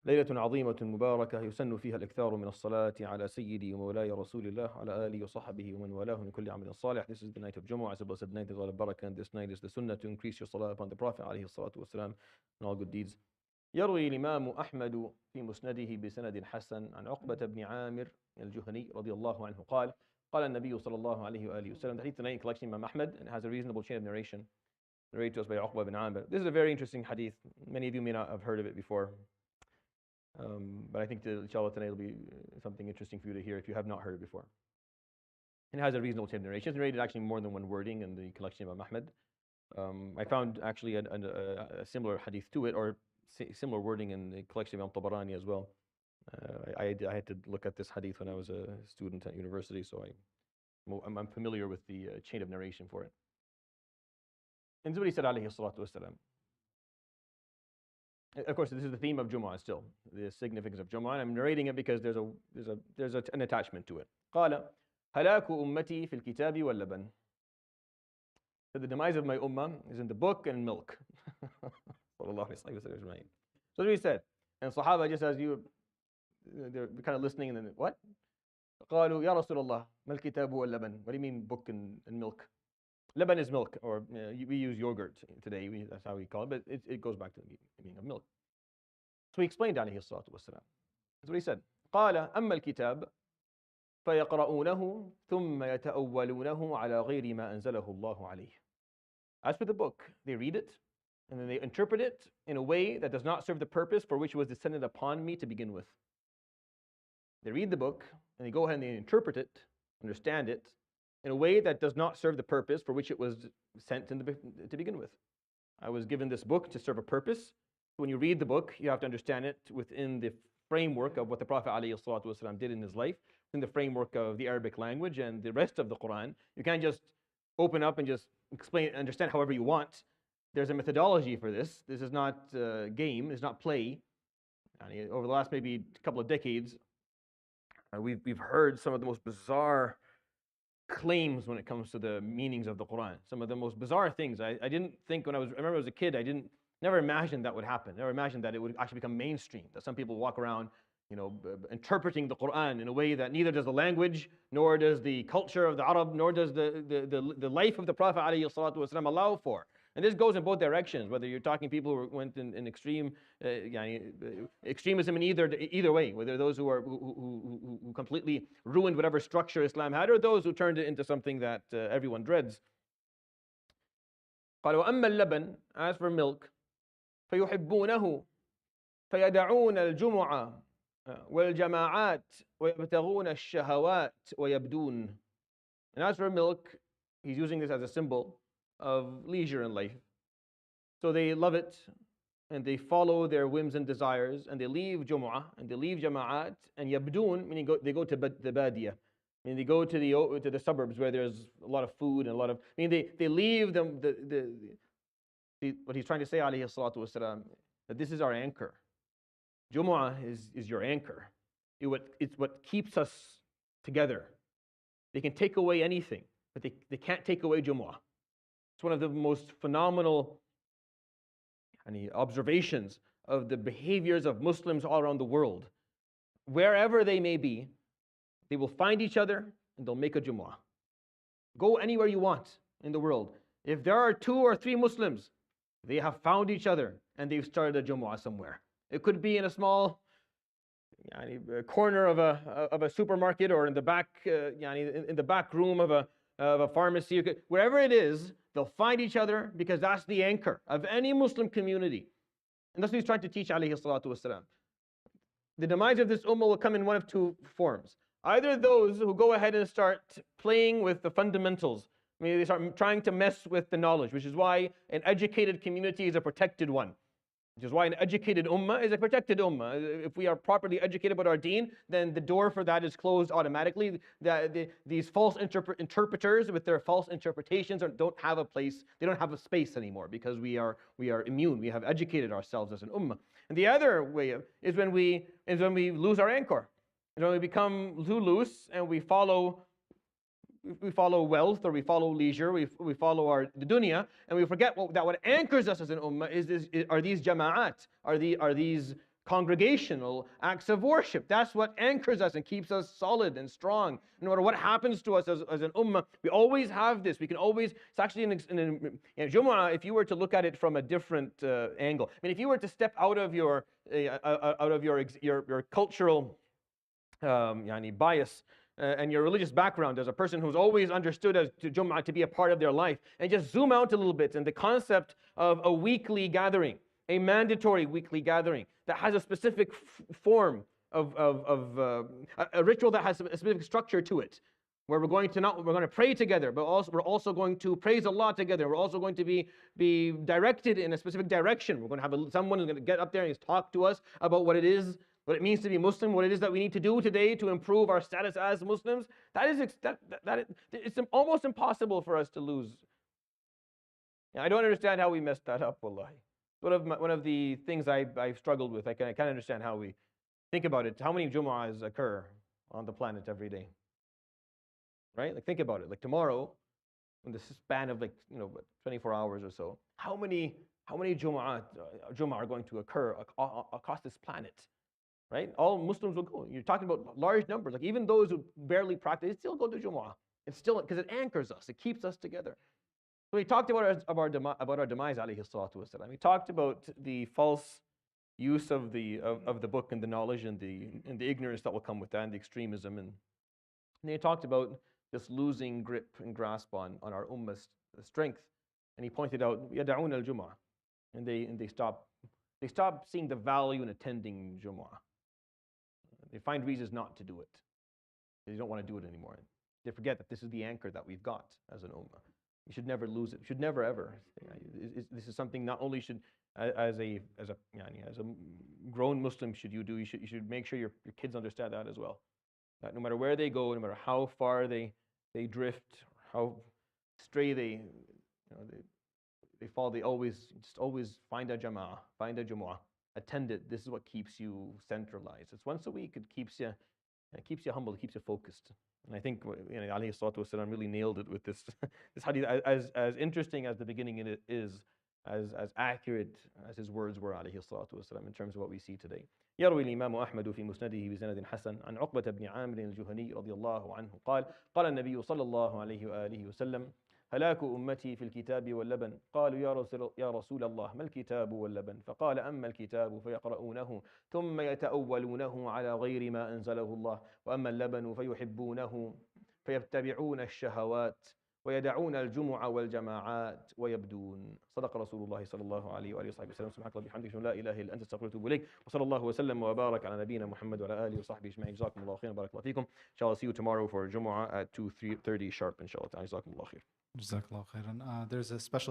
ليلة عظيمة مباركة يسن فيها الإكثار من الصلاة على سيدي ومولاي رسول الله على آله وصحبه ومن والاه من كل عمل صالح. This is the night of Jumaah. It's a blessed night. There's a lot of barakah, and this night is the sunnah to increase your salah upon the Prophet عليه الصلاة والسلام and all good deeds. يروي الإمام أحمد في مسنده بسند حسن عن عقبة بن عامر الجهني رضي الله عنه قال قال النبي صلى الله عليه وآله وسلم. The hadith tonight in collection Imam Ahmad, and it has a reasonable chain of narration narrated to us by Uqba bin Amir. This is a very interesting hadith. Many of you may not have heard of it before. But I think inshallah tonight will be something interesting for you to hear if you have not heard it before. And it has a reasonable chain of narration. It's narrated actually more than one wording in the collection of Ahmad. I found actually a similar hadith to it, or similar wording in the collection of Tabarani as well. I had to look at this hadith when I was a student at university, so I'm familiar with the chain of narration for it. And what he said, عليه الصلاة والسلام. Of course, this is the theme of Jumaah still, the significance of Jumaah. And I'm narrating it because there's an attachment to it. قال هلاك أمتي في الكتاب واللبن. So the demise of my ummah is in the book and milk. So that's what he said. And Sahaba, just as you, they're kind of listening, and then what? قالوا يا رسول الله ما الكتاب واللبن. What do you mean book and milk? Lebban is milk, or we use yogurt today. That's how we call it, but it goes back to the meaning of milk. So he explained عليه الصلاة والسلام. That's what he said. قال أما الكتاب فيقرؤونه ثم يتأولونه على غير ما أنزله الله عليه. As for the book, they read it and then they interpret it in a way that does not serve the purpose for which it was descended upon me to begin with. They read the book and they go ahead and they interpret it, understand it, in a way that does not serve the purpose for which it was sent to begin with. I was given this book to serve a purpose. When you read the book, you have to understand it within the framework of what the Prophet ﷺ did in his life, in the framework of the Arabic language and the rest of the Quran. You can't just open up and just explain and understand however you want. There's a methodology for this. This is not a game, it's not play. Over the last maybe couple of decades, we've heard some of the most bizarre claims when it comes to the meanings of the Quran. Some of the most bizarre things. I didn't think I remember as a kid, never imagined that would happen. Never imagined that it would actually become mainstream. That some people walk around, interpreting the Quran in a way that neither does the language, nor does the culture of the Arab, nor does the life of the Prophet ﷺ allow for. And this goes in both directions, whether you're talking people who went in extreme extremism in either way, whether those who completely ruined whatever structure Islam had, or those who turned it into something that everyone dreads. قال وأما اللبن, as for milk, فيحبونه فيدعون الجمعة والجماعات ويبتغون الشهوات ويبدون. And as for milk, he's using this as a symbol of leisure in life. So they love it, and they follow their whims and desires, and they leave Jumu'ah, and they leave Jama'at, and yabdun, meaning they go to the badiyah. I mean, they go to the suburbs where there's a lot of food and a lot of, they leave them, what he's trying to say, alayhi salatu wasalam, that this is our anchor. Jumu'ah is your anchor. It's what keeps us together. They can take away anything, but they can't take away Jumu'ah. It's one of the most phenomenal observations of the behaviors of Muslims all around the world. Wherever they may be, they will find each other and they'll make a Jumu'ah. Go anywhere you want in the world. If there are 2 or 3 Muslims, they have found each other and they've started a Jumu'ah somewhere. It could be in a small corner of a supermarket, or in the back in the back room of a pharmacy. Wherever it is, they'll find each other, because that's the anchor of any Muslim community. And that's what he's trying to teach, alayhi salatu wasalam. The demise of this ummah will come in one of 2 forms. Either those who go ahead and start playing with the fundamentals. They start trying to mess with the knowledge, which is why an educated community is a protected one. Which is why an educated ummah is a protected ummah. If we are properly educated about our deen, then the door for that is closed automatically. These false interpreters with their false interpretations don't have a place. They don't have a space anymore, because we are immune. We have educated ourselves as an ummah. And the other way is when we lose our anchor. And when we become too loose and we follow wealth, or we follow leisure, we follow the dunya, and we forget that what anchors us as an ummah are these jama'at, are these congregational acts of worship. That's what anchors us and keeps us solid and strong. No matter what happens to us as an ummah, we always have this. We can always, it's actually Jumaah, if you were to look at it from a different angle. I mean, if you were to step out of your cultural bias and your religious background as a person who's always understood as to Jumaah to be a part of their life, and just zoom out a little bit and the concept of a weekly gathering, a mandatory weekly gathering that has a specific form of a ritual that has a specific structure to it, where we're going to pray together, but we're also going to praise Allah together. We're also going to be directed in a specific direction. We're going to have someone who's going to get up there and talk to us about what it means to be Muslim, what it is that we need to do today to improve our status as Muslims. It's almost impossible for us to lose. I don't understand how we messed that up, wallahi. One of the things I've struggled with. I can't understand how we think about it. How many Jumu'ahs occur on the planet every day? Right? Like, think about it. Like, tomorrow, in the span of 24 hours or so, how many Jumu'ah are going to occur across this planet? Right? All Muslims will go. You're talking about large numbers. Like, even those who barely practice, they still go to Jumu'ah. It's still because it anchors us. It keeps us together. So we talked about our demise, alayhi salatu wasalam. We talked about the false use of the book and the knowledge and the ignorance that will come with that, and the extremism. And he talked about this losing grip and grasp on our ummah's strength. And he pointed out يتعل الجماعات, and they stop seeing the value in attending Jumaah. They find reasons not to do it. They don't want to do it anymore. They forget that this is the anchor that we've got as an ummah. You should never lose it. You should never ever. This is something not only should, as a grown Muslim, you should make sure your kids understand that as well. That no matter where they go, no matter how far they drift, how stray they fall, they always find a Jumu'ah, attend it. This is what keeps you centralized. It's once a week. It keeps you humble. It keeps you focused. And I think alayhi salatu wasalam really nailed it with this hadith. As interesting as the beginning is, as accurate as his words were alayhi salatu wasalam in terms of what we see today. يروي الإمام أحمد في مسنده بسند حسن عن عقبة بن عامر الجهني رضي الله عنه قال النبي صلى الله عليه وآله وسلم: هلاك أمتي في الكتاب واللبن. قالوا يا رسول الله ما الكتاب واللبن؟ فقال: أما الكتاب فيقرؤونه ثم يتأولونه على غير ما أنزله الله، وأما اللبن فيحبونه فيتبعون الشهوات ويدعون الجمع والجماعات ويبدون. صدق رسول الله صلى الله عليه وآله وصحبه وسلم. سبحانك اللهم وبحمدك لا إله إلا أنت أستغفرك وأتوب إليك. وصلى الله وسلم وبارك على نبينا محمد وعلى آله وصحبه أجمعين. جزاكم الله خيرا. بارك الله فيكم. Inshallah, see you tomorrow for Jumu'ah at 2:30 sharp. Inshallah. جزاكم الله خير. Jazakallah khairan. There's a special